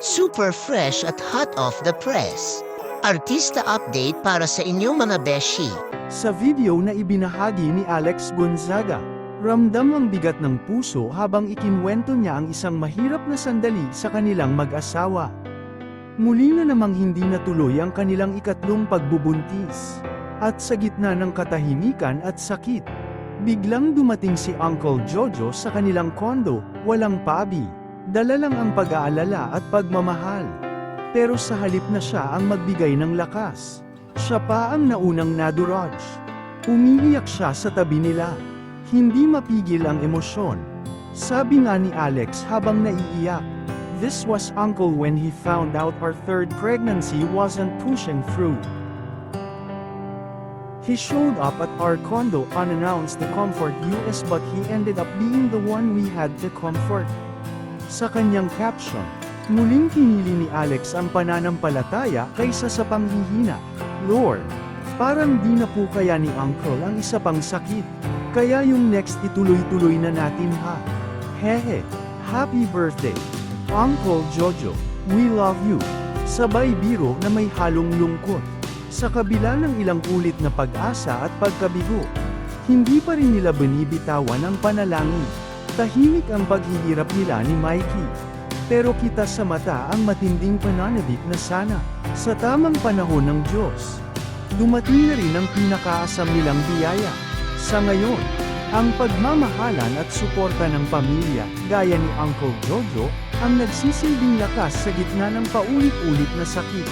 Super fresh at hot off the press. Artista update para sa inyong mga beshi. Sa video na ibinahagi ni Alex Gonzaga, ramdam ang bigat ng puso habang ikinwento niya ang isang mahirap na sandali sa kanilang mag-asawa. Muli na namang hindi natuloy ang kanilang ikatlong pagbubuntis. At sa gitna ng katahimikan at sakit, biglang dumating si Uncle Jojo sa kanilang kondo, walang pabi. Dala lang ang pag-aalala at pagmamahal. Pero sa halip na siya ang magbigay ng lakas, siya pa ang naunang nadurog. Umiiyak siya sa tabi nila. Hindi mapigil ang emosyon. Sabi nga ni Alex habang naiiyak, "This was Uncle when he found out our third pregnancy wasn't pushing through. He showed up at our condo unannounced to comfort us, but he ended up being the one we had to comfort." Sa kanyang caption, muling pinili ni Alex ang pananampalataya kaysa sa panghihina. "Lord, parang di na po kaya ni Uncle ang isa pang sakit. Kaya yung next ituloy-tuloy na natin ha. Hehe, happy birthday, Uncle Jojo, we love you." Sabay biro na may halong lungkot. Sa kabila ng ilang ulit na pag-asa at pagkabigo, hindi pa rin nila binibitawan ang panalangin. Tahimik ang paghihirap nila ni Mikey. Pero kita sa mata ang matinding pananabik na sana, sa tamang panahon ng Diyos, dumating na rin ang pinakaasam nilang biyaya. Sa ngayon, ang pagmamahalan at suporta ng pamilya, gaya ni Uncle Jojo, ang nagsisilbing lakas sa gitna ng paulit-ulit na sakit.